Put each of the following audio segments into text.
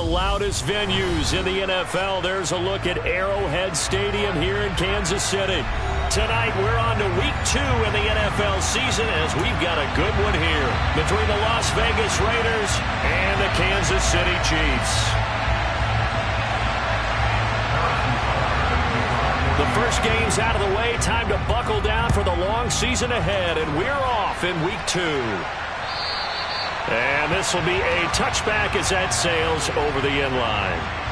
loudest venues in the NFL. There's a look at Arrowhead Stadium here in Kansas City. Tonight, we're on to week 2 in the NFL season as we've got a good one here between the Las Vegas Raiders and the Kansas City Chiefs. The first game's out of the way. Time to buckle down for the long season ahead, and we're off in week 2. And this will be a touchback as that sails over the end line.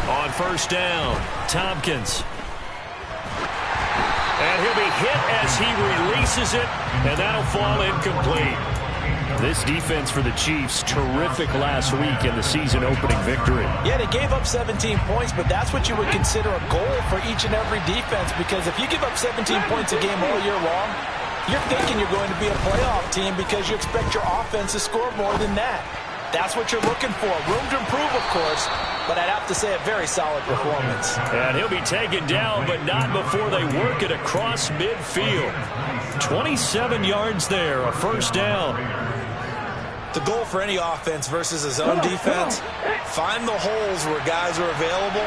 On first down, Tompkins. And he'll be hit as he releases it, and that'll fall incomplete. This defense for the Chiefs, terrific last week in the season-opening victory. Yeah, they gave up 17 points, but that's what you would consider a goal for each and every defense, because if you give up 17 points a game all year long, you're thinking you're going to be a playoff team because you expect your offense to score more than that. That's what you're looking for. Room to improve, of course, but I'd have to say a very solid performance. And he'll be taken down, but not before they work it across midfield. 27 yards there, a first down. The goal for any offense versus a zone defense, find the holes where guys are available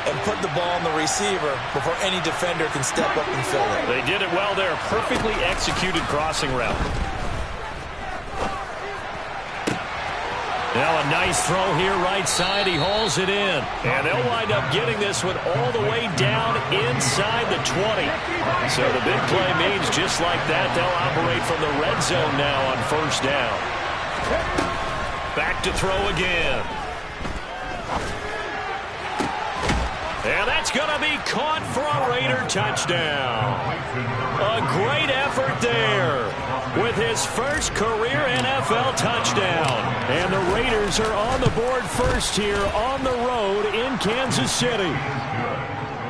and put the ball on the receiver before any defender can step up and fill it. They did it well there. Perfectly executed crossing route. Now a nice throw here right side. He hauls it in. And they'll wind up getting this one all the way down inside the 20. So the big play means just like that, they'll operate from the red zone now on first down. Back to throw again. And that's going to be caught for a Raider touchdown. A great effort there with his first career NFL touchdown. And the Raiders are on the board first here on the road in Kansas City.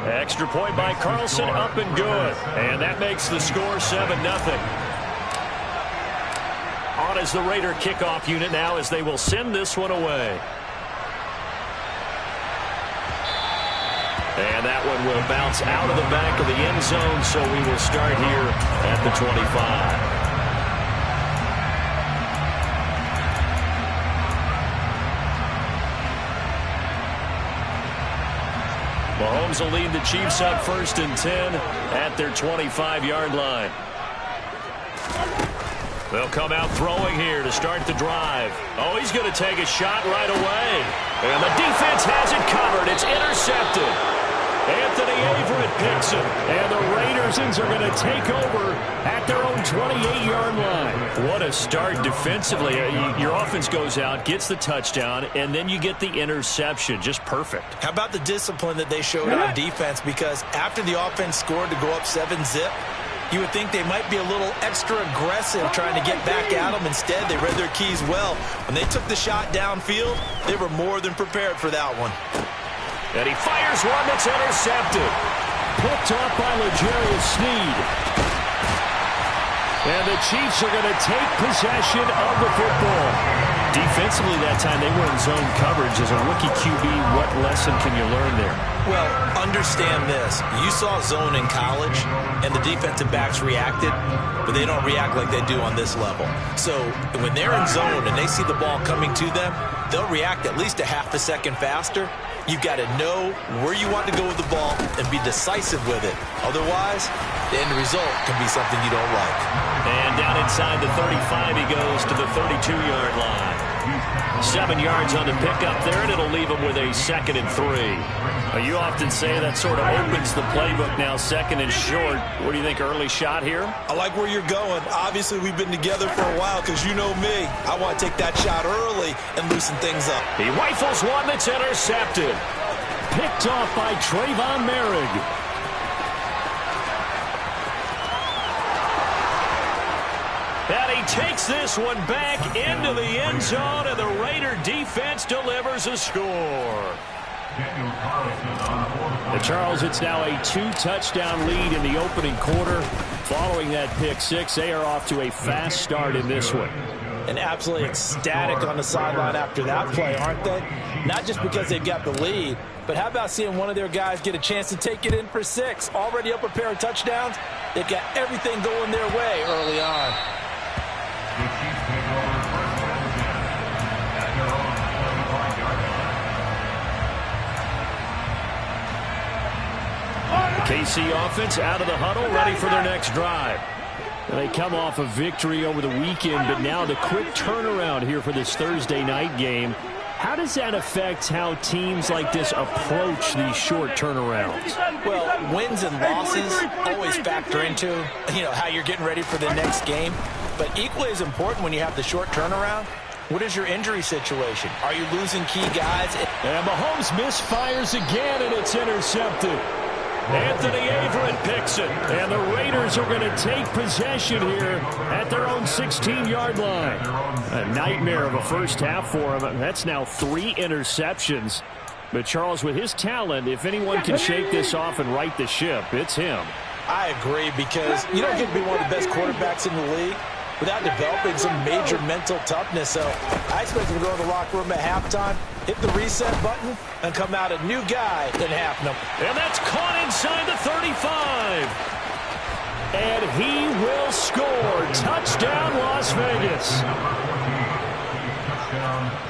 Extra point by Carlson, up and good. And that makes the score 7-0. On is the Raider kickoff unit now as they will send this one away. And that one will bounce out of the back of the end zone, so we will start here at the 25. Mahomes will lead the Chiefs up 1st and 10 at their 25-yard line. They'll come out throwing here to start the drive. Oh, he's going to take a shot right away. And the defense has it covered. It's intercepted. Anthony Averett picks it. And the Raiders are going to take over at their own 28-yard line. What a start defensively. Your offense goes out, gets the touchdown, and then you get the interception. Just perfect. How about the discipline that they showed on defense? Because after the offense scored to go up 7-zip, you would think they might be a little extra aggressive trying to get back at them. Instead, they read their keys well. When they took the shot downfield, they were more than prepared for that one. And he fires one that's intercepted. Picked off by L'Jarius Sneed. And the Chiefs are going to take possession of the football. Defensively that time, they were in zone coverage. As a rookie QB, what lesson can you learn there? Well, understand this. You saw zone in college, and the defensive backs reacted, but they don't react like they do on this level. So when they're in zone and they see the ball coming to them, they'll react at least a half a second faster. You've got to know where you want to go with the ball and be decisive with it. Otherwise, the end result can be something you don't like. And down inside the 35, he goes to the 32-yard line. 7 yards on the pickup there, and it'll leave him with a 2nd and 3. You often say that sort of opens the playbook now, 2nd and short. What do you think, early shot here? I like where you're going. Obviously, we've been together for a while because you know me. I want to take that shot early and loosen things up. He rifles one that's intercepted. Picked off by Trayvon Merrick. And he takes this one back into the end zone, and the Raider defense delivers a score. Charles, it's now a 2-touchdown lead in the opening quarter. Following that pick six, they are off to a fast start in this one. And absolutely ecstatic on the sideline after that play, aren't they? Not just because they've got the lead, but how about seeing one of their guys get a chance to take it in for six? Already up a pair of touchdowns. They've got everything going their way early on. KC offense out of the huddle, ready for their next drive. They come off a victory over the weekend, but now the quick turnaround here for this Thursday night game. How does that affect how teams like this approach these short turnarounds? Well, wins and losses always factor into, how you're getting ready for the next game. But equally as important when you have the short turnaround, what is your injury situation? Are you losing key guys? And Mahomes misfires again, and it's intercepted. Anthony Averett picks it, and the Raiders are going to take possession here at their own 16-yard line. A nightmare of a first half for him. That's now 3 interceptions. But Charles, with his talent, if anyone can shake this off and right the ship, it's him. I agree, because you don't get to be one of the best quarterbacks in the league without developing some major mental toughness. So I expect him to go to the locker room at halftime, hit the reset button, and come out a new guy in half. And that's caught inside the 35. And he will score. Touchdown, Las Vegas.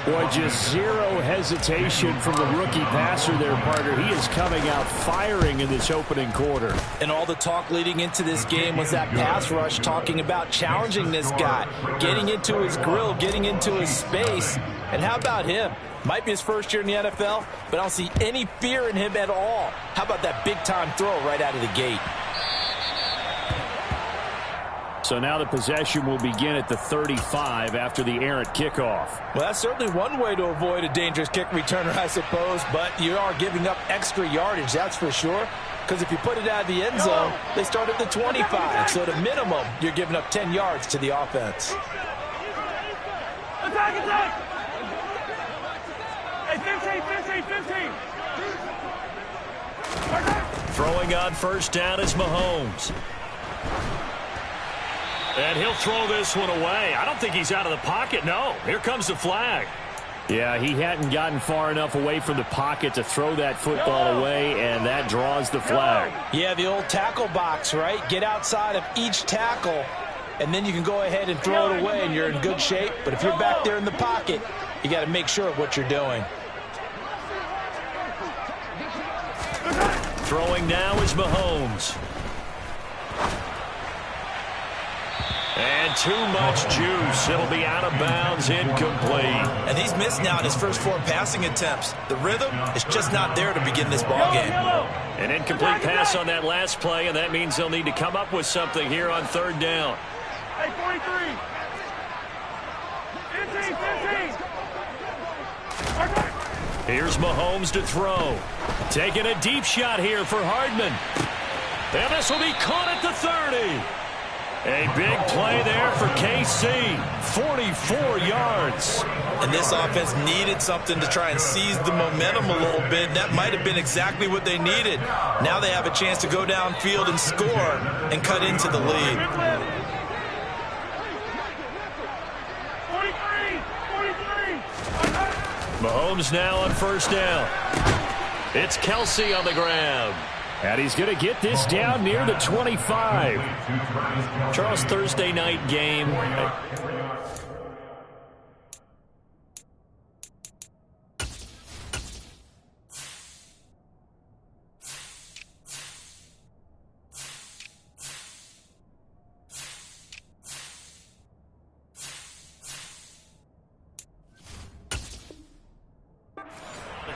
Boy, just zero hesitation from the rookie passer there, partner. He is coming out firing in this opening quarter. And all the talk leading into this game was that pass rush, talking about challenging this guy, getting into his grill, getting into his space. And how about him? Might be his first year in the NFL, but I don't see any fear in him at all. How about that big-time throw right out of the gate? So now the possession will begin at the 35 after the errant kickoff. Well, that's certainly one way to avoid a dangerous kick returner, I suppose, but you are giving up extra yardage, that's for sure. Because if you put it out of the end zone, they start at the 25. So at a minimum, you're giving up 10 yards to the offense. Attack, attack! Hey, 15. Throwing on first down is Mahomes. And he'll throw this one away. I don't think he's out of the pocket. No, here comes the flag. Yeah, he hadn't gotten far enough away from the pocket to throw that football away, and that draws the flag. Yeah, the old tackle box, right? Get outside of each tackle, and then you can go ahead and throw it away, and you're in good shape. But if you're back there in the pocket, you got to make sure of what you're doing. Throwing now is Mahomes. And too much juice. It'll be out of bounds, incomplete. And he's missed now in his first 4 passing attempts. The rhythm is just not there to begin this ball game. An incomplete pass on that last play, and that means they'll need to come up with something here on third down. Hey, 43. 15. Here's Mahomes to throw. Taking a deep shot here for Hardman. And this will be caught at the 30. A big play there for KC. 44 yards. And this offense needed something to try and seize the momentum a little bit. That might have been exactly what they needed. Now they have a chance to go downfield and score and cut into the lead. 43. Mahomes now on first down. It's Kelsey on the ground. And he's going to get this down near the 25. Charles, Thursday night game.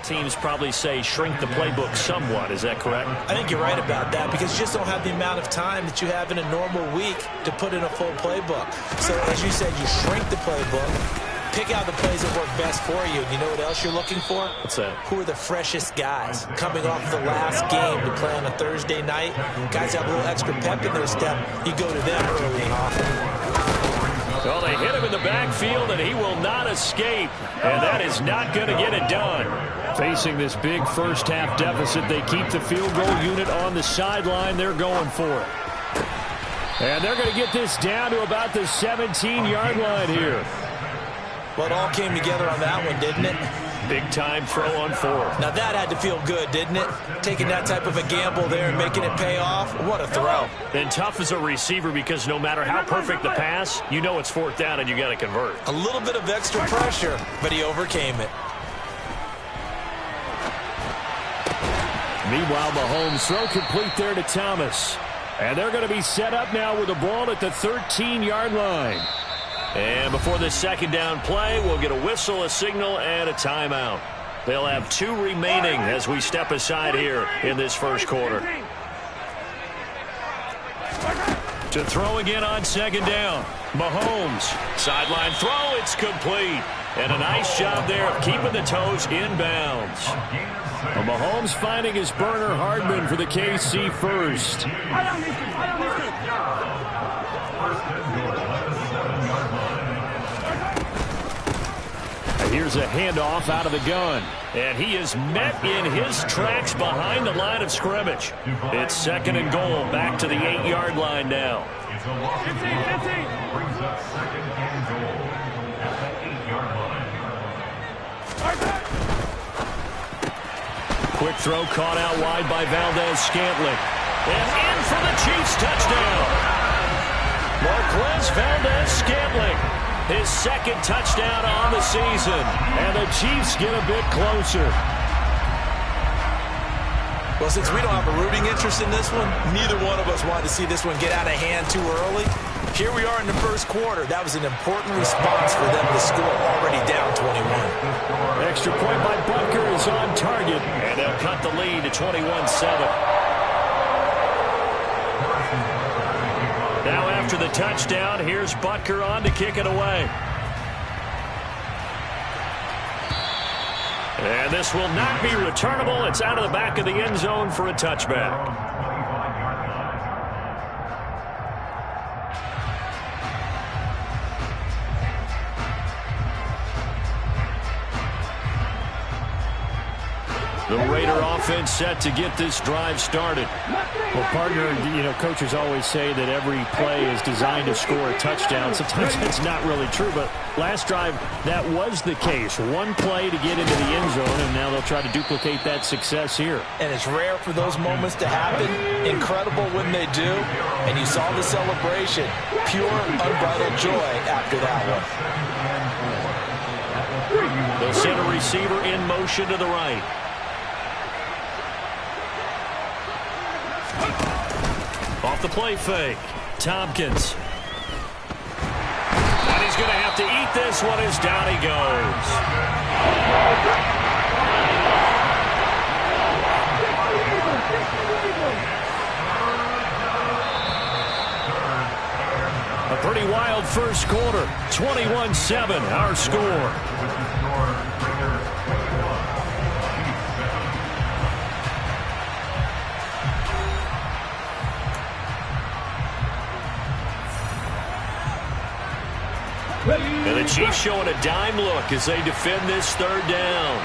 Teams probably say shrink the playbook somewhat. Is that correct? I think you're right about that, because you just don't have the amount of time that you have in a normal week to put in a full playbook. So as you said, you shrink the playbook, pick out the plays that work best for you. You know what else you're looking for? What's that? Who are the freshest guys coming off the last game to play on a Thursday night? Guys have a little extra pep in their step. You go to them early and often. Well, they hit him in the backfield, and he will not escape. And that is not going to get it done. Facing this big first-half deficit, they keep the field goal unit on the sideline. They're going for it. And they're going to get this down to about the 17-yard line here. Well, it all came together on that one, didn't it? Big-time throw on fourth. Now, that had to feel good, didn't it? Taking that type of a gamble there and making it pay off. What a throw. And tough as a receiver because no matter how perfect the pass, you know it's fourth down and you got to convert. A little bit of extra pressure, but he overcame it. Meanwhile, Mahomes throw complete there to Thomas. And they're going to be set up now with the ball at the 13-yard line. And before the second down play, we'll get a whistle, a signal, and a timeout. They'll have 2 remaining as we step aside here in this first quarter. To throw again on second down. Mahomes, sideline throw, it's complete. And a nice job there of keeping the toes inbounds. Well, Mahomes finding his burner Hardman for the KC first. Here's a handoff out of the gun. And he is met in his tracks behind the line of scrimmage. It's second and goal, back to the 8-yard line now. 15. Quick throw caught out wide by Valdez-Scantling. And in for the Chiefs touchdown. Marquez Valdez-Scantling. His second touchdown on the season. And the Chiefs get a bit closer. Well, since we don't have a rooting interest in this one, neither one of us wanted to see this one get out of hand too early. Here we are in the first quarter. That was an important response for them to score, already down 21. Extra point by Butker is on target. And they'll cut the lead to 21-7. Now after the touchdown, here's Butker on to kick it away. And this will not be returnable. It's out of the back of the end zone for a touchback. The Raider offense set to get this drive started. Well, partner, coaches always say that every play is designed to score a touchdown. Sometimes it's not really true, but last drive, that was the case. One play to get into the end zone, and now they'll try to duplicate that success here. And it's rare for those moments to happen. Incredible when they do. And you saw the celebration. Pure, unbridled joy after that one. They'll send a receiver in motion to the right. Off the play fake. Tompkins. And he's going to have to eat this one as down he goes. A pretty wild first quarter. 21-7, our score. And the Chiefs showing a dime look as they defend this third down.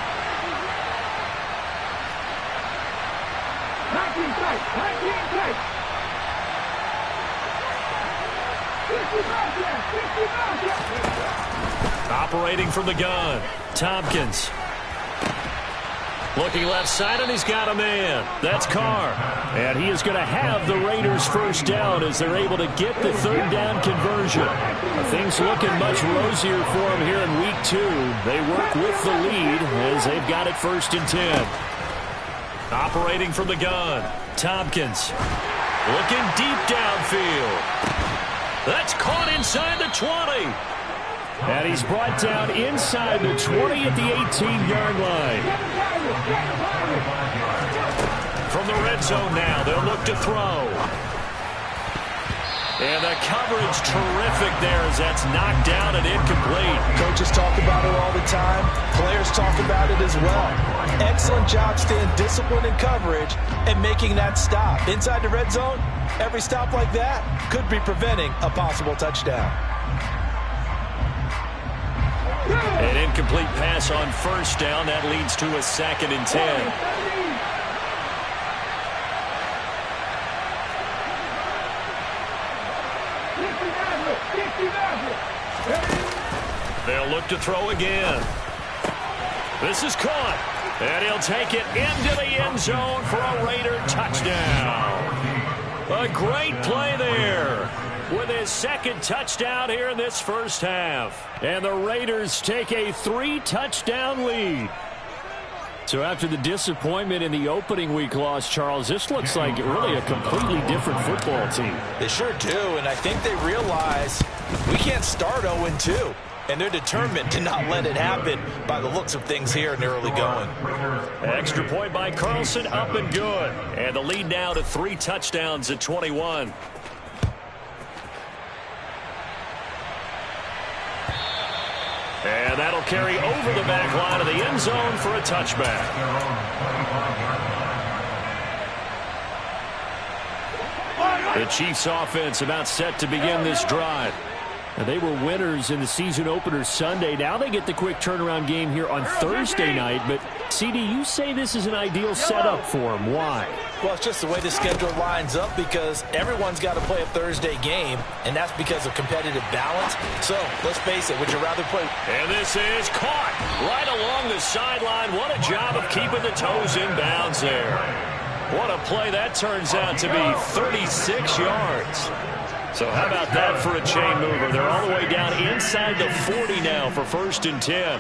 19 tight. Operating from the gun, Tompkins. Looking left side, and he's got a man. That's Carr. And he is going to have the Raiders first down as they're able to get the third down conversion. Things looking much rosier for them here in week 2. They work with the lead as they've got it 1st and 10. Operating from the gun, Tompkins. Looking deep downfield. That's caught inside the 20. And he's brought down inside the 20 at the 18-yard line. From the red zone now, they'll look to throw. And the coverage terrific there as that's knocked down and incomplete. Coaches talk about it all the time. Players talk about it as well. Excellent job staying disciplined in coverage and making that stop. Inside the red zone, every stop like that could be preventing a possible touchdown. incomplete pass on first down. That leads to a 2nd and 10. They'll look to throw again. This is caught. And he'll take it into the end zone for a Raider touchdown. A great play there with his 2nd touchdown here in this first half. And the Raiders take a 3-touchdown lead. So after the disappointment in the opening week loss, Charles, this looks like really a completely different football team. They sure do, and I think they realize we can't start 0-2. And they're determined to not let it happen by the looks of things here in the early going. Extra point by Carlson, up and good. And the lead now to 3 touchdowns at 21. And that'll carry over the back line of the end zone for a touchback. The Chiefs offense about set to begin this drive. Now, they were winners in the season opener Sunday. Now they get the quick turnaround game here on Thursday night. But, CD, you say this is an ideal setup for them. Why? Well, it's just the way the schedule lines up because everyone's got to play a Thursday game, and that's because of competitive balance. So, let's face it, would you rather play? And this is caught right along the sideline. What a job of keeping the toes in bounds there. What a play that turns out to be, 36 yards. So how about that for a chain mover? They're all the way down inside the 40 now for 1st and 10.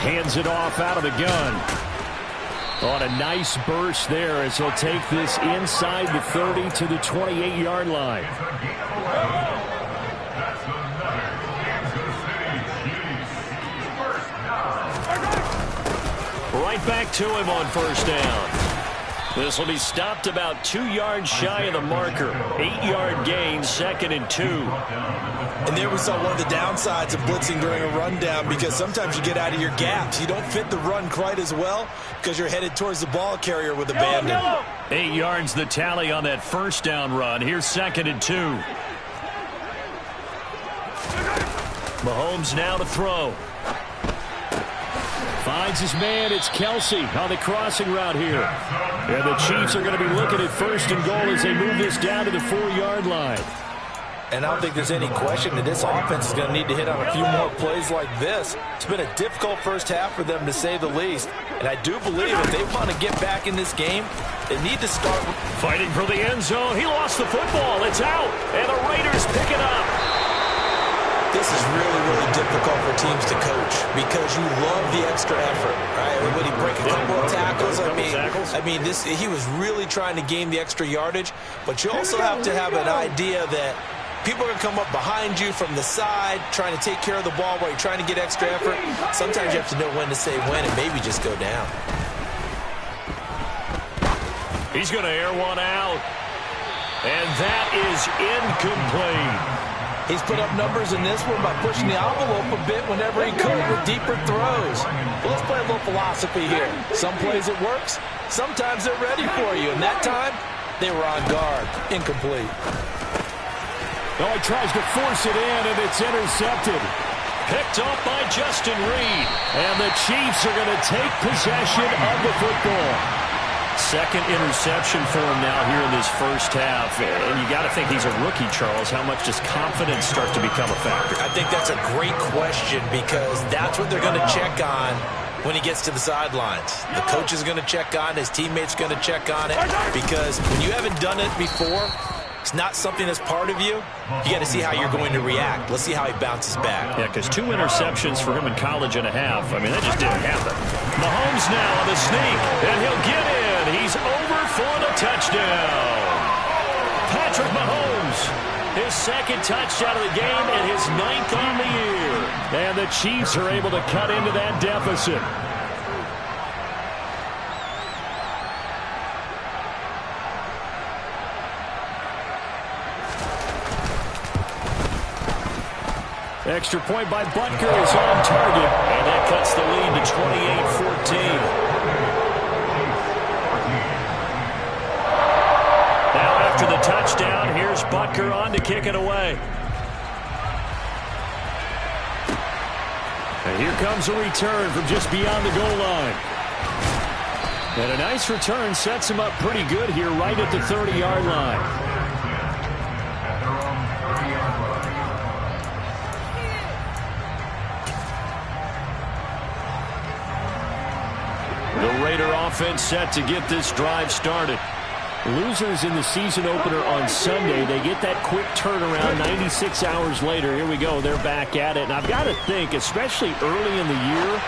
Hands it off out of the gun. On a nice burst there as he'll take this inside the 30 to the 28-yard line. Right back to him on 1st down. This will be stopped about 2 yards shy of the marker. 8-yard gain, 2nd and 2. And there we saw one of the downsides of blitzing during a rundown because sometimes you get out of your gaps. You don't fit the run quite as well because you're headed towards the ball carrier with abandon. 8 yards the tally on that 1st down run. Here's 2nd and 2. Mahomes now to throw. Finds his man. It's Kelsey on the crossing route here. And the Chiefs are going to be looking at 1st and goal as they move this down to the 4-yard line. And I don't think there's any question that this offense is going to need to hit on a few more plays like this. It's been a difficult first half for them, to say the least. And I do believe if they want to get back in this game, they need to start fighting for the end zone. He lost the football. It's out. And the Raiders pick it up. This is really, really difficult for teams to coach because you love the extra effort, right? When he break a couple of tackles, he was really trying to gain the extra yardage, but you also have to have an idea that people are going to come up behind you from the side trying to take care of the ball while you're trying to get extra effort. Sometimes you have to know when to say when and maybe just go down. He's going to air one out, and that is incomplete. He's put up numbers in this one by pushing the envelope a bit whenever he could with deeper throws. Well, let's play a little philosophy here. Some plays it works. Sometimes they're ready for you. And that time, they were on guard. Incomplete. Oh, he tries to force it in, and it's intercepted. Picked off by Justin Reed. And the Chiefs are going to take possession of the football. 2nd interception for him now here in this first half. And you got to think he's a rookie, Charles. How much does confidence start to become a factor? I think that's a great question because that's what they're going to check on when he gets to the sidelines. The coach is going to check on, his teammates going to check on it because when you haven't done it before, it's not something that's part of you. You got to see how you're going to react. Let's see how he bounces back. Yeah, because 2 interceptions for him in college and a half. I mean, that just didn't happen. Mahomes now on the sneak, and he'll get in. He's over for the touchdown. Patrick Mahomes, his 2nd touchdown of the game and his 9th on the year. And the Chiefs are able to cut into that deficit. Extra point by Butker is on target. And that cuts the lead to 28-14. Now after the touchdown, here's Butker on to kick it away. And here comes a return from just beyond the goal line. And a nice return sets him up pretty good here right at the 30-yard line. The Raider offense set to get this drive started. Losers in the season opener on Sunday. They get that quick turnaround 96 hours later. Here we go. They're back at it. And I've got to think, especially early in the year,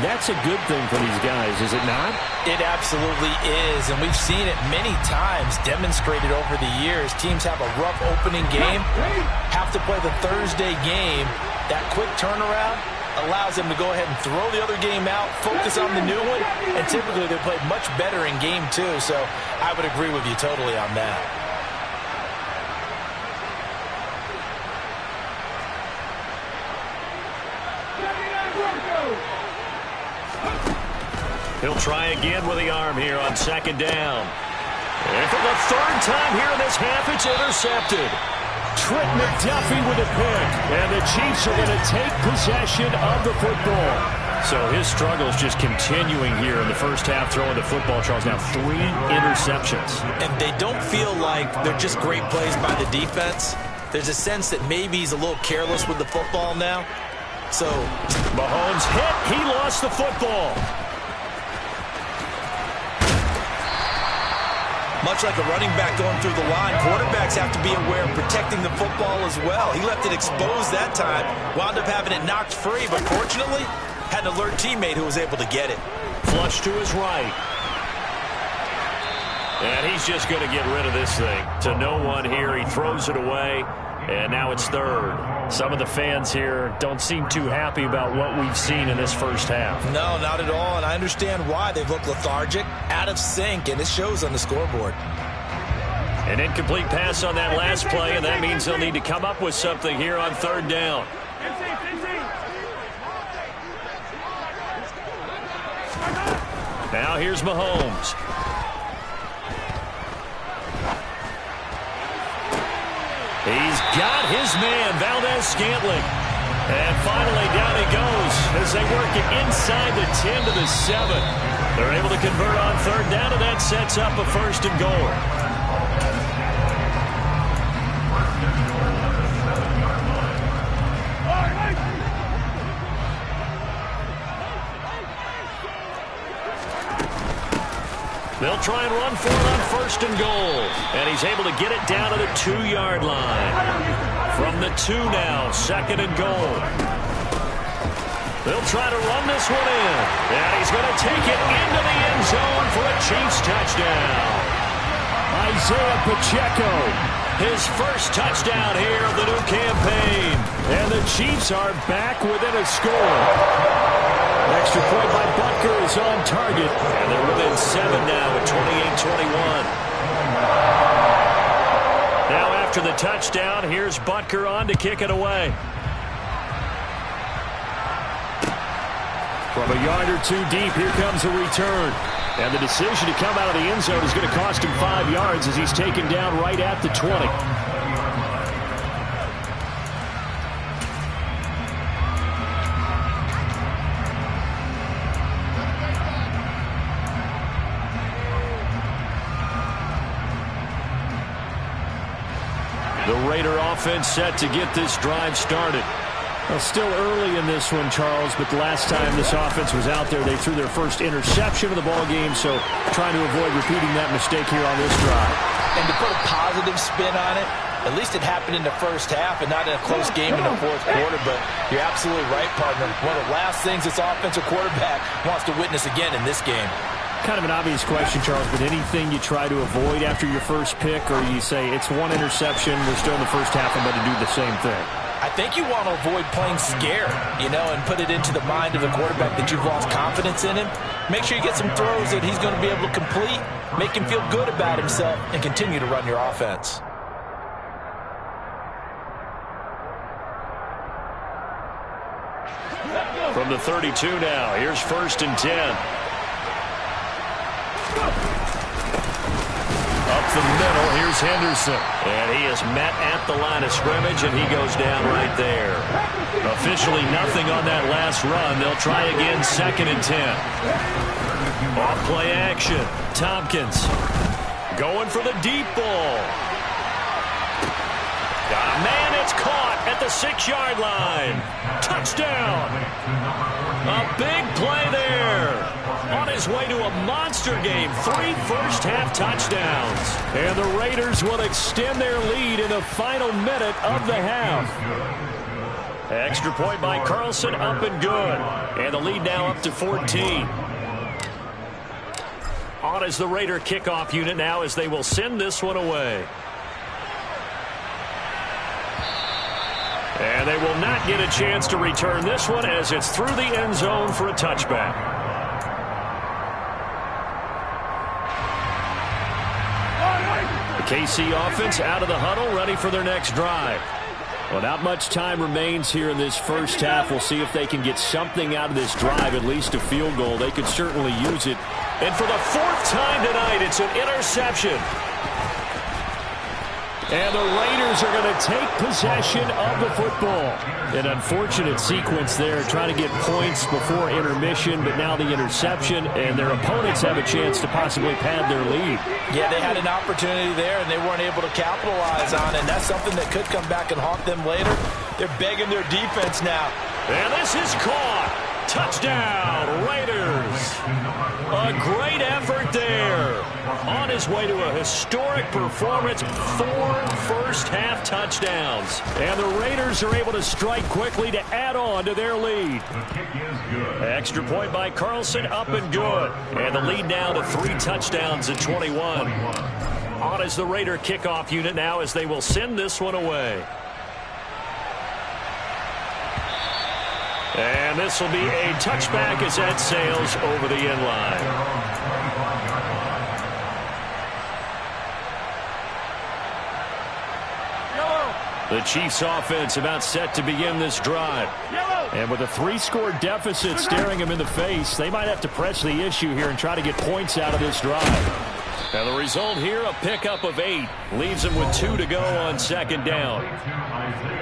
that's a good thing for these guys, is it not? It absolutely is, and we've seen it many times demonstrated over the years. Teams have a rough opening game, have to play the Thursday game. That quick turnaround allows them to go ahead and throw the other game out, focus on the new one, and typically they play much better in game two. So I would agree with you totally on that. He'll try again with the arm here on second down. And for the third time here in this half, it's intercepted. Trent McDuffie with a pick, and the Chiefs are going to take possession of the football. So his struggles just continuing here in the first half throwing the football, Charles. Now 3 interceptions. And they don't feel like they're just great plays by the defense. There's a sense that maybe he's a little careless with the football now. So Mahomes hit. He lost the football. Much like a running back going through the line, quarterbacks have to be aware of protecting the football as well. He left it exposed that time, wound up having it knocked free, but fortunately, had an alert teammate who was able to get it. Flush to his right. And he's just going to get rid of this thing. To no one here, he throws it away, and now it's third. Some of the fans here don't seem too happy about what we've seen in this first half. No, not at all, and I understand why. They've looked lethargic, out of sync, and it shows on the scoreboard. An incomplete pass on that last play, and that means they'll need to come up with something here on third down. Now here's Mahomes. He's got his man, Valdez-Scantling. And finally, down he goes as they work it inside the 10 to the 7. They're able to convert on third down, and that sets up a first and goal. They'll try and run for it on first and goal. And he's able to get it down to the 2-yard line. From the 2 now, second and goal. They'll try to run this one in. And he's going to take it into the end zone for a Chiefs touchdown. Isaiah Pacheco. His first touchdown here of the new campaign. And the Chiefs are back within a score. Extra point by Butker is on target. And they're within 7 now at 28-21. Now after the touchdown, here's Butker on to kick it away. From a yard or 2 deep, here comes a return. And the decision to come out of the end zone is going to cost him 5 yards as he's taken down right at the 20. The Raider offense set to get this drive started. Well, still early in this one, Charles, but the last time this offense was out there, they threw their first interception of the ball game, so trying to avoid repeating that mistake here on this drive. And to put a positive spin on it, at least it happened in the first half and not in a close game in the fourth quarter, but you're absolutely right, partner. One of the last things this offensive quarterback wants to witness again in this game. Kind of an obvious question, Charles, but anything you try to avoid after your first pick, or you say it's one interception, we're still in the first half, I'm going to do the same thing? I think you want to avoid playing scared, and put it into the mind of the quarterback that you've lost confidence in him. Make sure you get some throws that he's going to be able to complete, make him feel good about himself, and continue to run your offense. From the 32 now, here's first and 10. the middle. Here's Henderson. And he is met at the line of scrimmage, and he goes down right there. Officially nothing on that last run. They'll try again, 2nd and 10. Off play action. Tompkins going for the deep ball. Got a man. It's caught at the 6-yard line. Touchdown. A big play there. On his way to a monster game. 3 first-half touchdowns. And the Raiders will extend their lead in the final minute of the half. Extra point by Carlson, up and good. And the lead now up to 14. On is the Raider kickoff unit now as they will send this one away. And they will not get a chance to return this one as it's through the end zone for a touchback. The KC offense out of the huddle, ready for their next drive. Well, not much time remains here in this first half. We'll see if they can get something out of this drive, at least a field goal. They could certainly use it. And for the 4th time tonight, it's an interception. And the Raiders are going to take possession of the football. An unfortunate sequence there, trying to get points before intermission, but now the interception, and their opponents have a chance to possibly pad their lead. Yeah, they had an opportunity there, and they weren't able to capitalize on it. And that's something that could come back and haunt them later. They're begging their defense now. And this is caught. Touchdown, Raiders. A great effort there. On his way to a historic performance, 4 first-half touchdowns. And the Raiders are able to strike quickly to add on to their lead. Extra point by Carlson, up and good. And the lead now to 3 touchdowns at 21. On is the Raider kickoff unit now as they will send this one away. And this will be a touchback as that sails over the end line. The Chiefs offense about set to begin this drive. And with a 3-score deficit staring them in the face, they might have to press the issue here and try to get points out of this drive. And the result here, a pickup of 8. Leaves them with 2 to go on 2nd down.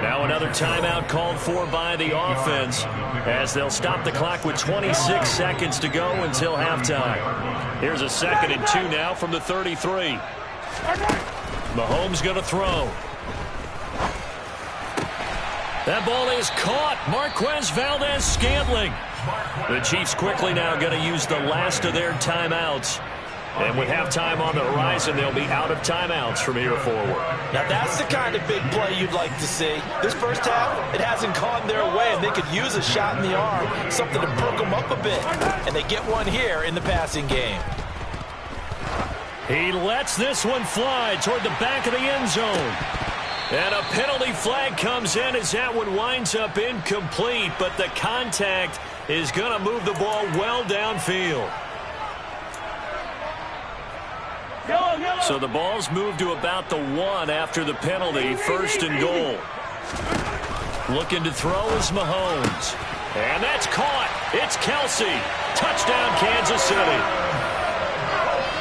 Now another timeout called for by the offense as they'll stop the clock with 26 seconds to go until halftime. Here's a 2nd and 2 now from the 33. Mahomes going to throw. That ball is caught. Marquez Valdes-Scantling. The Chiefs quickly now going to use the last of their timeouts. And with halftime on the horizon, they'll be out of timeouts from here forward. Now that's the kind of big play you'd like to see. This first half, it hasn't gone their way, and they could use a shot in the arm, something to perk them up a bit. And they get one here in the passing game. He lets this one fly toward the back of the end zone. And a penalty flag comes in as that one winds up incomplete, but the contact is going to move the ball well downfield. So the ball's moved to about the 1 after the penalty, 1st and goal. Looking to throw is Mahomes. And that's caught. It's Kelce. Touchdown, Kansas City.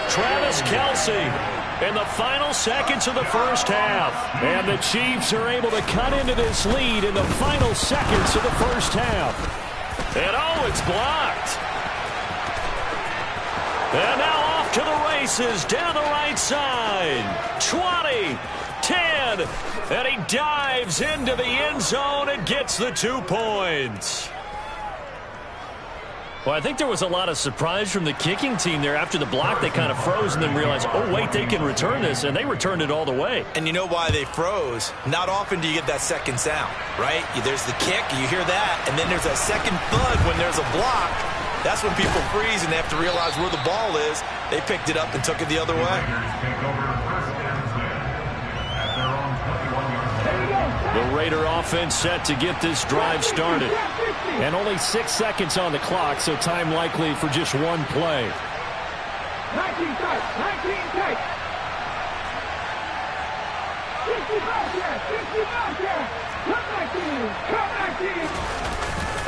Travis Kelce in the final seconds of the first half. And the Chiefs are able to cut into this lead in the final seconds of the first half. And oh, it's blocked. And now off to the races down the right side. 20, 10, and he dives into the end zone and gets the 2 points. Well, I think there was a lot of surprise from the kicking team there. After the block, they kind of froze and then realized, oh, wait, they can return this, and they returned it all the way. And you know why they froze? Not often do you get that second sound, right? There's the kick, you hear that, and then there's that second thud when there's a block. That's when people freeze and they have to realize where the ball is. They picked it up and took it the other way. The Raider offense set to get this drive started. And only 6 seconds on the clock, so time likely for just one play. 19 tight, 19 tight. 65 yards, 65 yards. Come back in, come back in.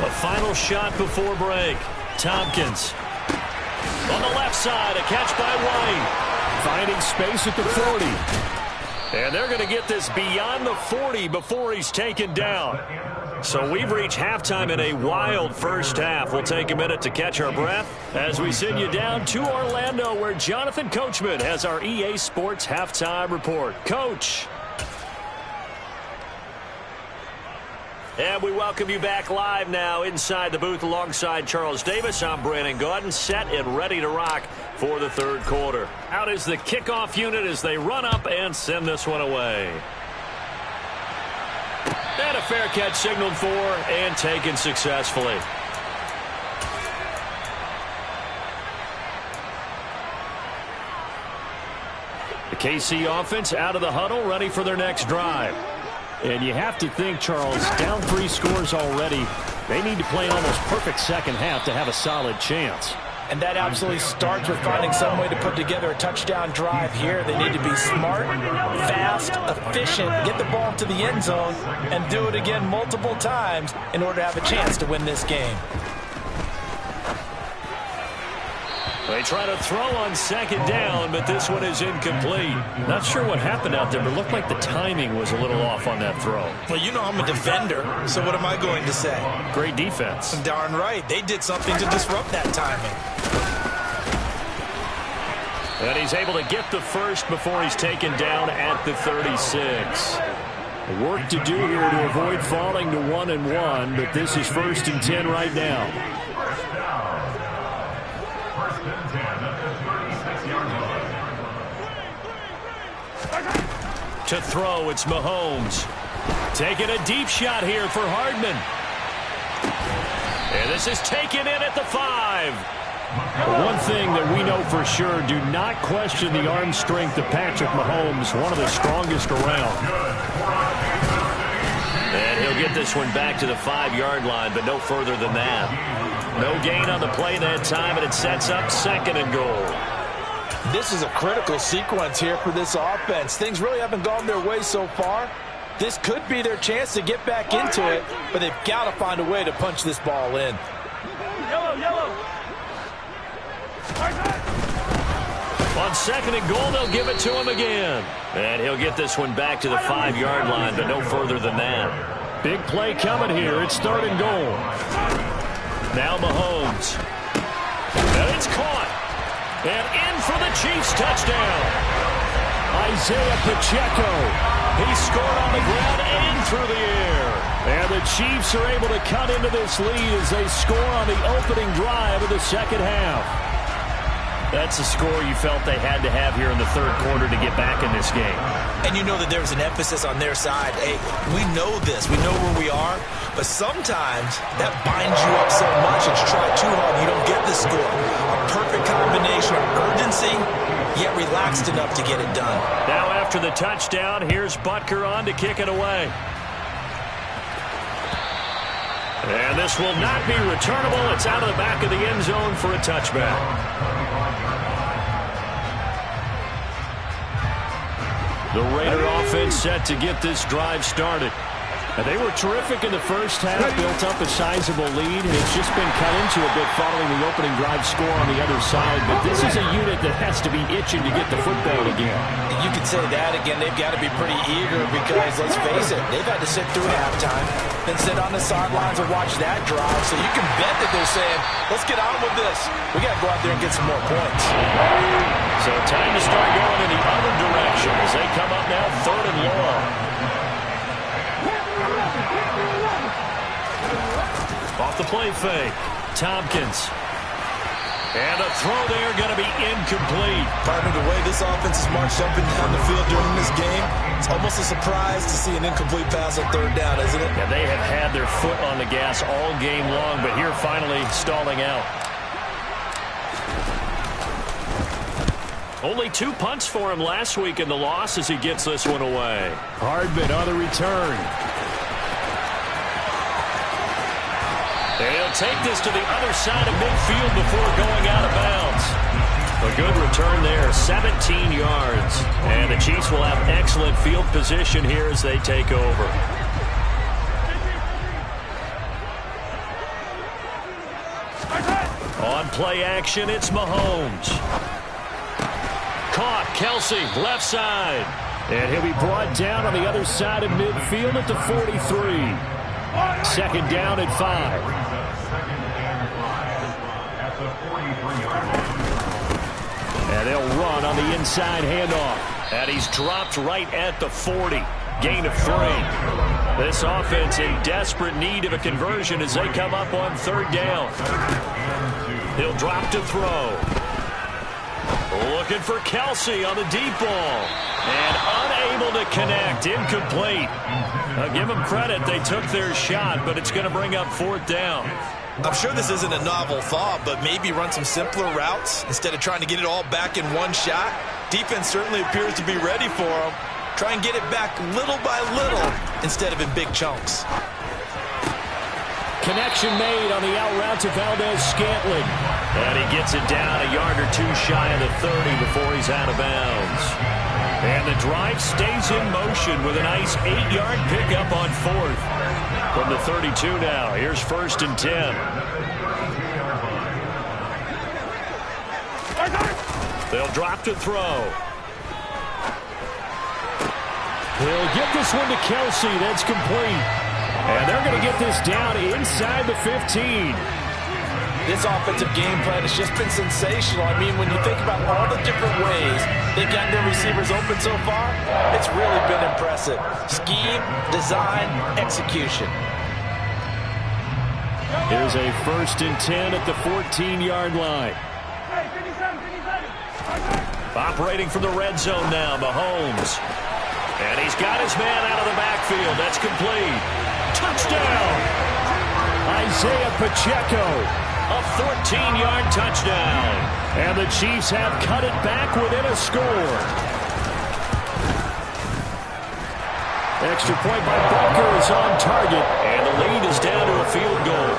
A final shot before break. Tompkins on the left side, a catch by White. Finding space at the 40. And they're going to get this beyond the 40 before he's taken down. So we've reached halftime in a wild first half. We'll take a minute to catch our breath as we send you down to Orlando, where Jonathan Coachman has our EA Sports Halftime Report. Coach. And we welcome you back live now inside the booth alongside Charles Davis. I'm Brandon Gaudin, set and ready to rock for the third quarter. Out is the kickoff unit as they run up and send this one away. And a fair catch signaled for and taken successfully. The KC offense out of the huddle, ready for their next drive. And you have to think, Charles, down 3 scores already. They need to play an almost perfect second half to have a solid chance. And that absolutely starts with finding some way to put together a touchdown drive here. They need to be smart, fast, efficient, get the ball to the end zone, and do it again multiple times in order to have a chance to win this game. They try to throw on second down, but this one is incomplete. Not sure what happened out there, but it looked like the timing was a little off on that throw. Well, you know I'm a defender, so what am I going to say? Great defense. Darn right. They did something to disrupt that timing. And he's able to get the first before he's taken down at the 36. Work to do here to avoid falling to 1-1, but this is 1st and 10 right now. To throw, it's Mahomes. Taking a deep shot here for Hardman. And this is taken in at the 5. One thing that we know for sure, do not question the arm strength of Patrick Mahomes, one of the strongest around. And he'll get this one back to the 5-yard line, but no further than that. No gain on the play that time, and it sets up 2nd and goal. This is a critical sequence here for this offense. Things really haven't gone their way so far. This could be their chance to get back into it, but they've got to find a way to punch this ball in. Yellow. On 2nd and goal, they'll give it to him again. And he'll get this one back to the 5-yard line, but no further than that. Big play coming here. It's 3rd and goal. Now Mahomes. And it's caught. And in for the Chiefs touchdown. Isaiah Pacheco. He scored on the ground and through the air. And the Chiefs are able to cut into this lead as they score on the opening drive of the second half. That's a score you felt they had to have here in the third quarter to get back in this game. And you know that there's an emphasis on their side. Hey, we know this. We know where we are. But sometimes that binds you up so much that you try too hard, you don't get the score. A perfect combination of urgency, yet relaxed enough to get it done. Now after the touchdown, here's Butker on to kick it away. And this will not be returnable. It's out of the back of the end zone for a touchback. The Raider offense set to get this drive started. And they were terrific in the first half, built up a sizable lead, and it's just been cut into a bit following the opening drive score on the other side. But this is a unit that has to be itching to get the football again. And you could say that again. They've got to be pretty eager because, let's face it, they've had to sit through halftime, then sit on the sidelines and watch that drive. So you can bet that they're saying, let's get on with this. We got to go out there and get some more points. So time to start going in the other direction as they come up now 3rd and long. Off the play fake. Tompkins. And a throw there going to be incomplete. Partner, the way this offense has marched up and down the field during this game, it's almost a surprise to see an incomplete pass on 3rd down, isn't it? Yeah, they have had their foot on the gas all game long, but here finally stalling out. Only 2 punts for him last week in the loss as he gets this one away. Hardman on the return. And he'll take this to the other side of midfield before going out of bounds. A good return there, 17 yards. And the Chiefs will have excellent field position here as they take over. On play action, it's Mahomes. caught. Kelsey, left side. And he'll be brought down on the other side of midfield at the 43. Second down at 5. And they'll run on the inside handoff. And he's dropped right at the 40. Gain of 3. This offense in desperate need of a conversion as they come up on third down. He'll drop to throw. Looking for Kelsey on the deep ball. And unable to connect. Incomplete. I'll give them credit. They took their shot, but it's going to bring up fourth down. I'm sure this isn't a novel thought, but maybe run some simpler routes instead of trying to get it all back in one shot. Defense certainly appears to be ready for them. Try and get it back little by little instead of in big chunks. Connection made on the out route to Valdez-Scantling. And he gets it down a yard or two shy of the 30 before he's out of bounds. And the drive stays in motion with a nice 8-yard pickup on fourth. From the 32 now, here's 1st and 10. They'll drop to throw. He'll get this one to Kelsey. That's complete. And they're going to get this down inside the 15. This offensive game plan has just been sensational. I mean, when you think about all the different ways they've gotten their receivers open so far, it's really been impressive. Scheme, design, execution. Here's a 1st and 10 at the 14-yard line. Operating from the red zone now, Mahomes. And he's got his man out of the backfield. That's complete. Touchdown! Isaiah Pacheco. A 14-yard touchdown. And the Chiefs have cut it back within a score. Extra point by Butker is on target. And the lead is down to a field goal.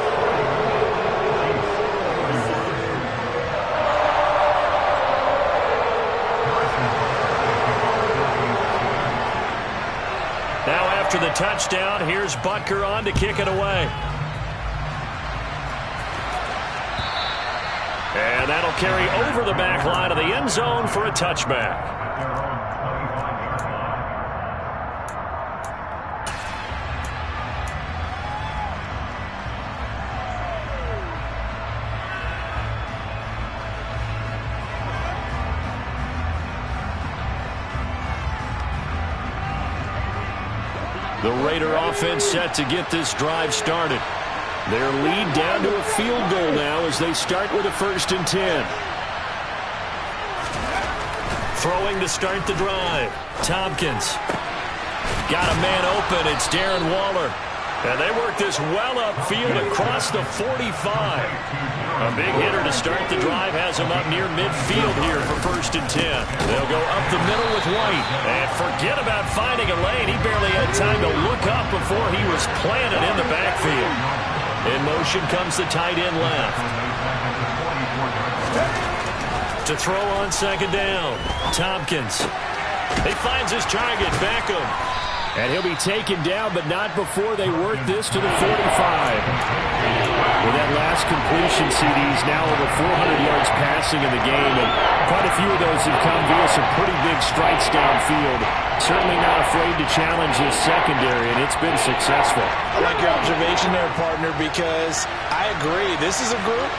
Now after the touchdown, here's Butker on to kick it away. And that'll carry over the back line of the end zone for a touchback. The Raider offense set to get this drive started. Their lead down to a field goal now as they start with a 1st and 10. Throwing to start the drive. Tompkins. Got a man open. It's Darren Waller. And they work this well upfield across the 45. A big hitter to start the drive has him up near midfield here for 1st and 10. They'll go up the middle with White. And forget about finding a lane. He barely had time to look up before he was planted in the backfield. In motion comes the tight end left. To throw on 2nd down. Tompkins. He finds his target, Beckham. And he'll be taken down, but not before they work this to the 45. With that last completion, CD's now over 400 yards passing in the game, and quite a few of those have come via some pretty big strikes downfield. Certainly not afraid to challenge his secondary, and it's been successful. I like your observation there, partner, because I agree. This is a group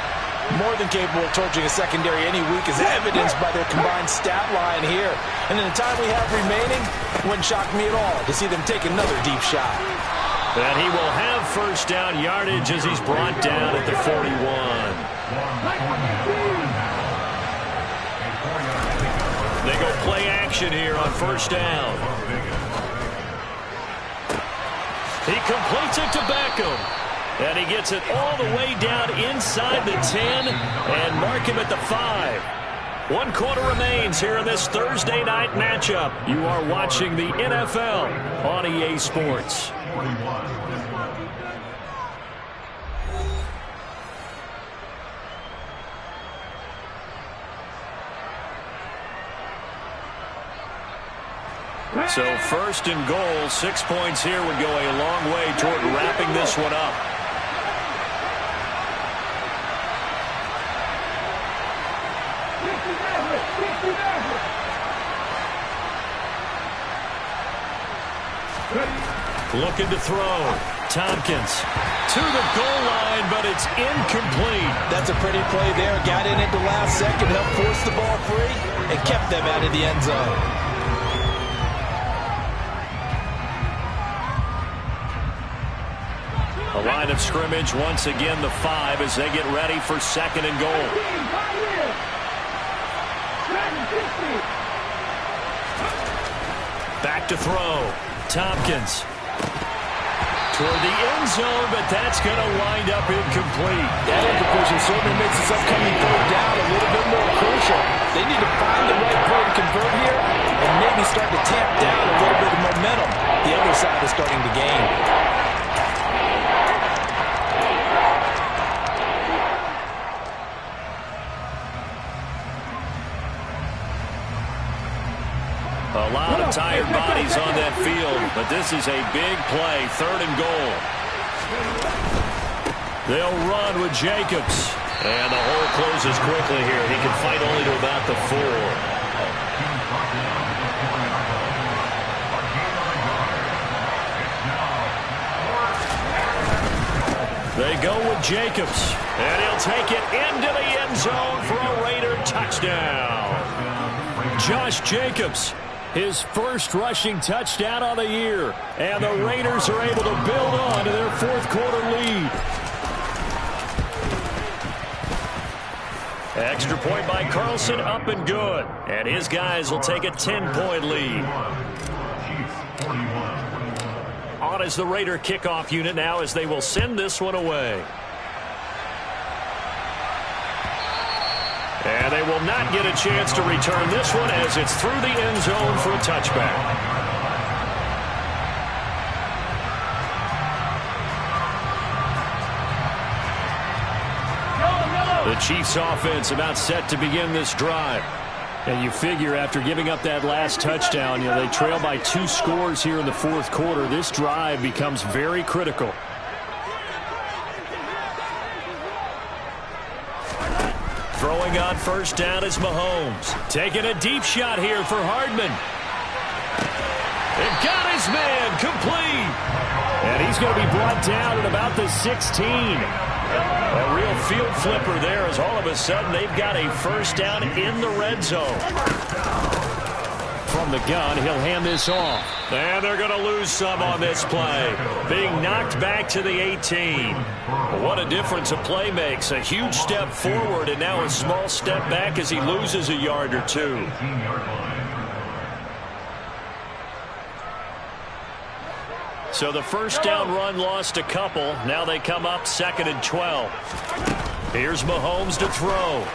more than capable of torching a secondary any week, as evidenced by their combined stat line here. And in the time we have remaining, it wouldn't shock me at all to see them take another deep shot. And he will have 1st down yardage as he's brought down at the 41. They go play action here on 1st down. He completes it to Beckham. And he gets it all the way down inside the 10 and mark him at the 5. 1 quarter remains here in this Thursday night matchup. You are watching the NFL on EA Sports. So 1st and goal, 6 points here would go a long way toward wrapping this one up. Looking to throw. Tompkins to the goal line, but it's incomplete. That's a pretty play there. Got in at the last second, helped force the ball free, and kept them out of the end zone. The line of scrimmage, once again, the 5 as they get ready for 2nd and goal. Back to throw. Tompkins toward the end zone, but that's going to wind up incomplete. That incompletion certainly makes this upcoming 3rd down a little bit more crucial. They need to find the right play to convert here and maybe start to tamp down a little bit of momentum. The other side is starting to gain. A lot of tired bodies on that field, but this is a big play, 3rd and goal. They'll run with Jacobs. And the hole closes quickly here. He can fight only to about the 4. They go with Jacobs. And he'll take it into the end zone for a Raider touchdown. Josh Jacobs, his first rushing touchdown on the year. And the Raiders are able to build on to their 4th quarter lead. Extra point by Carlson, up and good. And his guys will take a 10-point lead. On is the Raider kickoff unit now as they will send this one away. And they will not get a chance to return this one as it's through the end zone for a touchback. The Chiefs offense about set to begin this drive. And you figure after giving up that last touchdown, they trail by 2 scores here in the 4th quarter. This drive becomes very critical. Throwing on 1st down is Mahomes. Taking a deep shot here for Hardman. It got his man complete. And he's going to be brought down at about the 16. A real field flipper there as all of a sudden they've got a 1st down in the red zone. From the gun, he'll hand this off. And they're going to lose some on this play. Being knocked back to the 18. What a difference a play makes. A huge step forward and now a small step back as he loses a yard or 2. So the 1st down run lost a couple. Now they come up 2nd and 12. Here's Mahomes to throw.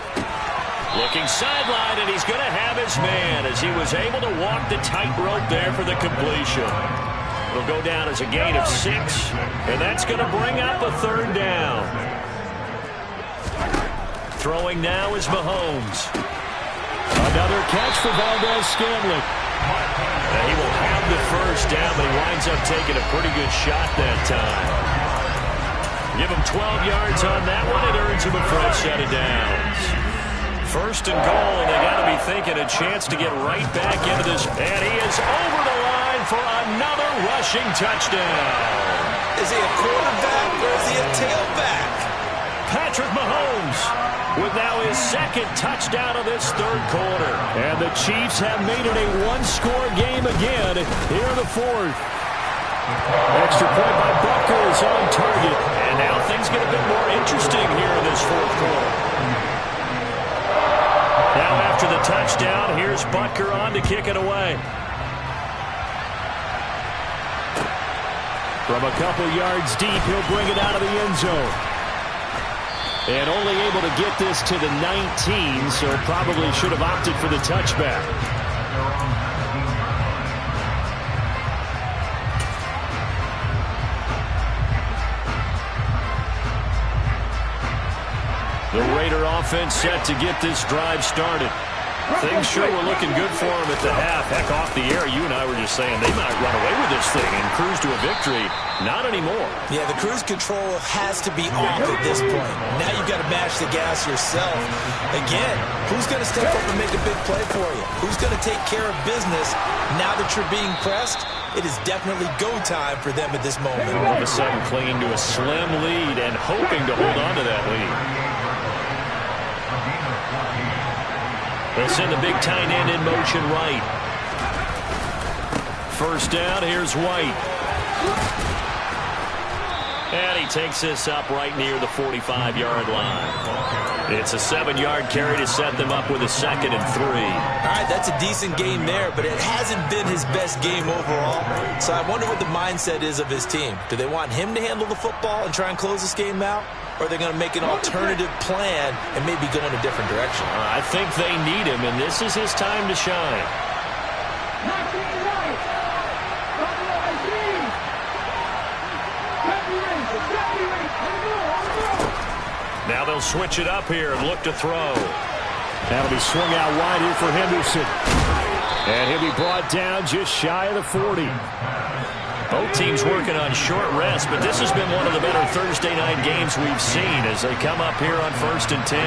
Looking sideline, and he's going to have his man as he was able to walk the tightrope there for the completion. It'll go down as a gain of 6, and that's going to bring up a 3rd down. Throwing now is Mahomes. Another catch for Valdez-Scantling. He will have the 1st down, but he winds up taking a pretty good shot that time. Give him 12 yards on that one. It earns him a fresh set of downs. 1st and goal, and they got to be thinking a chance to get right back into this. And he is over the line for another rushing touchdown. Is he a quarterback or is he a tailback? Patrick Mahomes with now his 2nd touchdown of this 3rd quarter. And the Chiefs have made it a 1-score game again here in the 4th. Extra point by Butker is on target. And now things get a bit more interesting here in this 4th quarter. Now after the touchdown, here's Butker on to kick it away. From a couple yards deep, he'll bring it out of the end zone. And only able to get this to the 19, so probably should have opted for the touchback. The Raider offense set to get this drive started. Things sure were looking good for them at the half. Heck, off the air, you and I were just saying they might run away with this thing and cruise to a victory. Not anymore. Yeah, the cruise control has to be off at this point. Now you've got to mash the gas yourself. Again, who's going to step up and make a big play for you? Who's going to take care of business now that you're being pressed? it is definitely go time for them at this moment. All of a sudden clinging to a slim lead and hoping to hold on to that lead. They send the big tight end in motion right. First down, here's White. And he takes this up right near the 45-yard line. It's a 7-yard carry to set them up with a 2nd and 3. All right, that's a decent game there, but it hasn't been his best game overall. So I wonder what the mindset is of his team. Do they want him to handle the football and try and close this game out? Or are they going to make an alternative plan and maybe go in a different direction? I think they need him, and this is his time to shine. Now they'll switch it up here and look to throw. That'll be swung out wide here for Henderson. And he'll be brought down just shy of the 40. Both teams working on short rest, but this has been one of the better Thursday night games we've seen as they come up here on 1st and 10.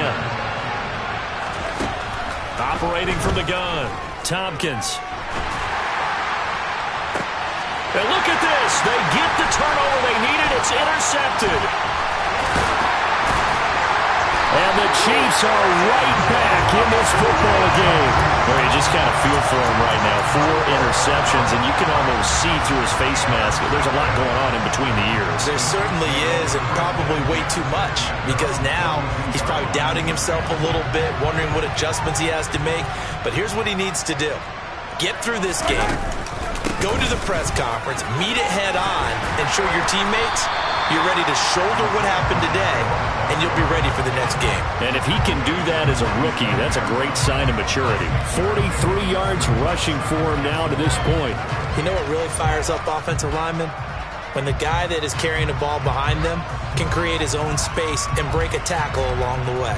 Operating from the gun, Tompkins. And look at this. They get the turnover they needed. It's intercepted. And the Chiefs are right back in this football game. Well, you just kind of feel for him right now. 4 interceptions, and you can almost see through his face mask. There's a lot going on in between the ears. There certainly is, and probably way too much, because now he's probably doubting himself a little bit, wondering what adjustments he has to make. But here's what he needs to do. Get through this game. Go to the press conference, meet it head on, and show your teammates you're ready to shoulder what happened today, and you'll be ready for the next game. And if he can do that as a rookie, that's a great sign of maturity. 43 yards rushing for him now to this point. You know what really fires up offensive linemen? When the guy that is carrying the ball behind them can create his own space and break a tackle along the way.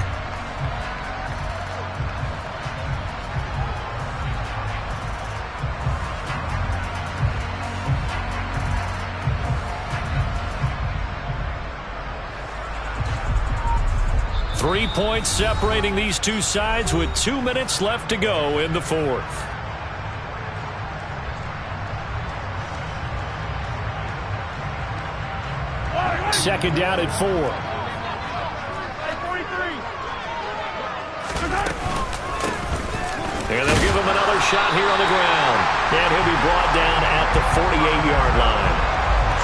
Three points separating these two sides with 2 minutes left to go in the 4th. Second down at 4. And they'll give him another shot here on the ground. And he'll be brought down at the 48-yard line.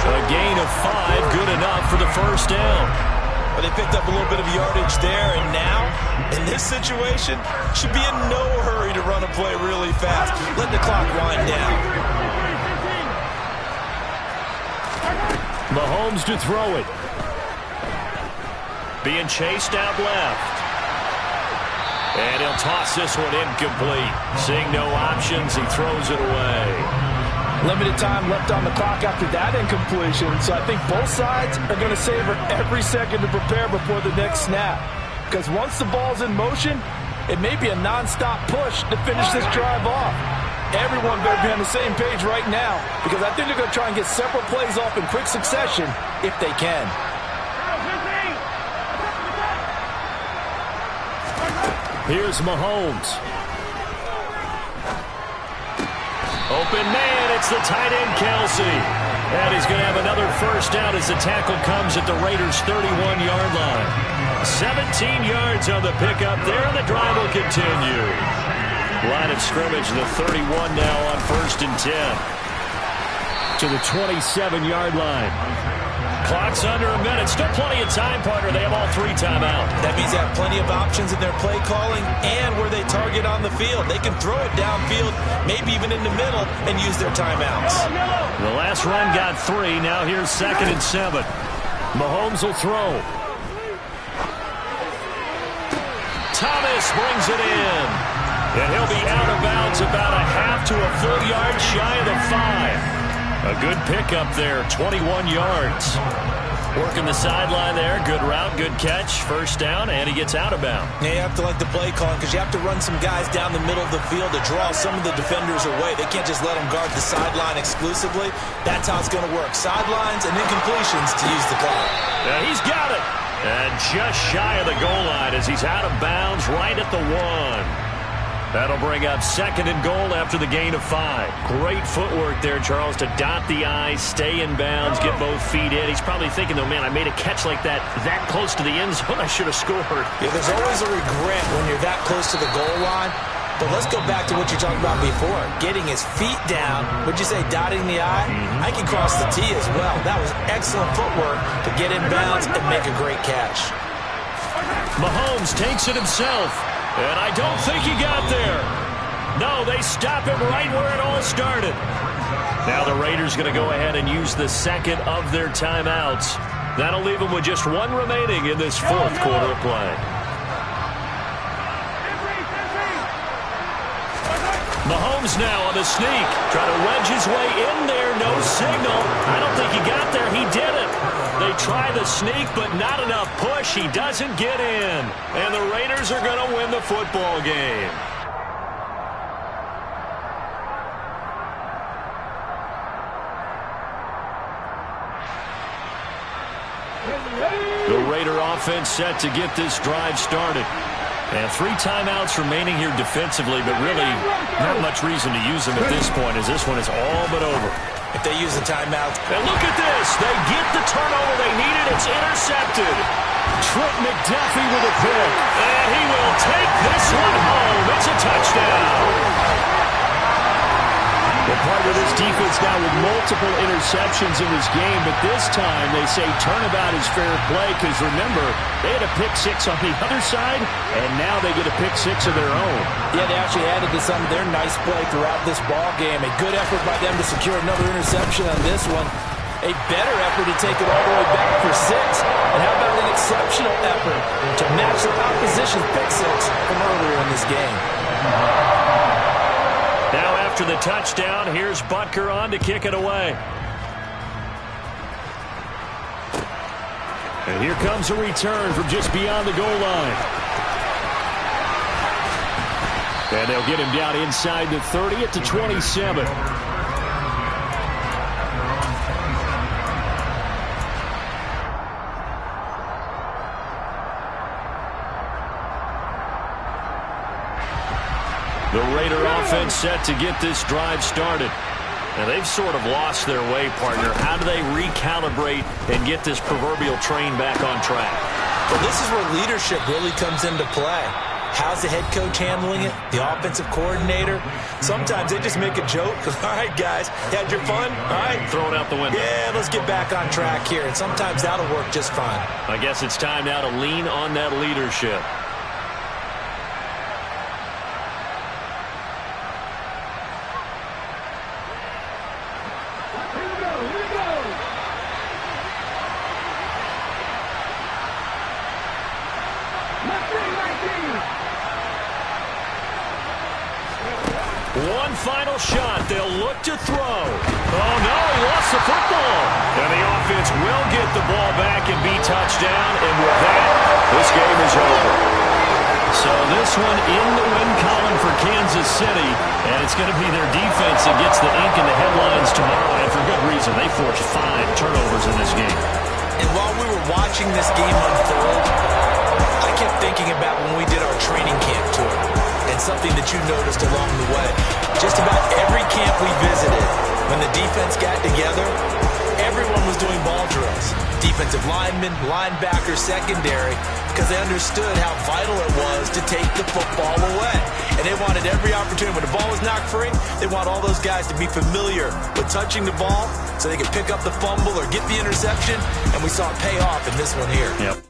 A gain of 5, good enough for the first down. But they picked up a little bit of yardage there, and now, in this situation, should be in no hurry to run a play really fast. Let the clock wind down. Mahomes to throw it. Being chased out left. And he'll toss this one incomplete. Seeing no options, he throws it away. Limited time left on the clock after that incompletion, so I think both sides are going to savor every second to prepare before the next snap. Because once the ball's in motion, it may be a non-stop push to finish this drive off. Everyone better be on the same page right now, because I think they're going to try and get several plays off in quick succession if they can. Here's Mahomes. Open man, it's the tight end, Kelsey. And he's going to have another first down as the tackle comes at the Raiders' 31-yard line. 17 yards on the pickup there, and the drive will continue. Line of scrimmage, the 31 now on 1st and 10. To the 27-yard line. Clock's under a minute. Still plenty of time, partner. They have all 3 timeouts. That means they have plenty of options in their play calling and where they target on the field. They can throw it downfield, maybe even in the middle, and use their timeouts. The last run got 3. Now here's 2nd and 7. Mahomes will throw. Thomas brings it in. And he'll be out of bounds about a half to a full yard shy of the 5. A good pickup there, 21 yards. Working the sideline there, good route, good catch, first down, and he gets out of bounds. Yeah, you have to like the play calling because you have to run some guys down the middle of the field to draw some of the defenders away. They can't just let them guard the sideline exclusively. That's how it's going to work. Sidelines and incompletions to use the clock. Yeah, he's got it. And just shy of the goal line as he's out of bounds right at the 1. That'll bring up 2nd and goal after the gain of 5. Great footwork there, Charles, to dot the I, stay in bounds, get both feet in. He's probably thinking, though, man, I made a catch like that close to the end zone. I should have scored. Yeah, there's always a regret when you're that close to the goal line. But let's go back to what you talked about before. Getting his feet down. Would you say dotting the I? I can cross the T as well. That was excellent footwork to get in bounds and make a great catch. Mahomes takes it himself. And I don't think he got there. No, they stop him right where it all started. Now the Raiders going to go ahead and use the 2nd of their timeouts. That'll leave them with just 1 remaining in this 4th quarter of play. Mahomes now on the sneak. Trying to wedge his way in there. No signal. I don't think he got there. He didn't. They try the sneak, but not enough push. He doesn't get in. And the Raiders are going to win the football game. The Raider offense set to get this drive started. And 3 timeouts remaining here defensively, but really not much reason to use them at this point, as this one is all but over. If they use the timeout. And look at this. They get the turnover they needed. It's intercepted. Trent McDuffie with a pick. And he will take this one home. It's a touchdown. Well, part of this defense now with multiple interceptions in this game, but this time they say turnabout is fair play because, remember, they had a pick 6 on the other side, and now they get a pick 6 of their own. Yeah, they actually added to some of their nice play throughout this ball game. A good effort by them to secure another interception on this one. A better effort to take it all the way back for 6. And how about an exceptional effort to match the opposition's pick 6 from earlier in this game? Now after the touchdown, here's Butker on to kick it away. And here comes a return from just beyond the goal line. And they'll get him down inside the 30 at the 27. The Raider offense set to get this drive started. And they've sort of lost their way, partner. How do they recalibrate and get this proverbial train back on track? Well, this is where leadership really comes into play. How's the head coach handling it? The offensive coordinator? Sometimes they just make a joke. All right, guys, had your fun? All right. Throw it out the window. Yeah, let's get back on track here. And sometimes that'll work just fine. I guess it's time now to lean on that leadership. One final shot. They'll look to throw. Oh, no, he lost the football. And the offense will get the ball back and be touchdown. And with that, this game is over. So this one in the win column for Kansas City. And it's going to be their defense that gets the ink in the headlines tomorrow. And for good reason. They forced 5 turnovers in this game. And while we were watching this game unfold, I kept thinking about when we did our training camp tour. And something that you noticed along the way. Just about every camp we visited, when the defense got together, everyone was doing ball drills. Defensive linemen, linebackers, secondary, because they understood how vital it was to take the football away. And they wanted every opportunity. When the ball was knocked free, they want all those guys to be familiar with touching the ball so they could pick up the fumble or get the interception. And we saw it pay off in this one here. Yep.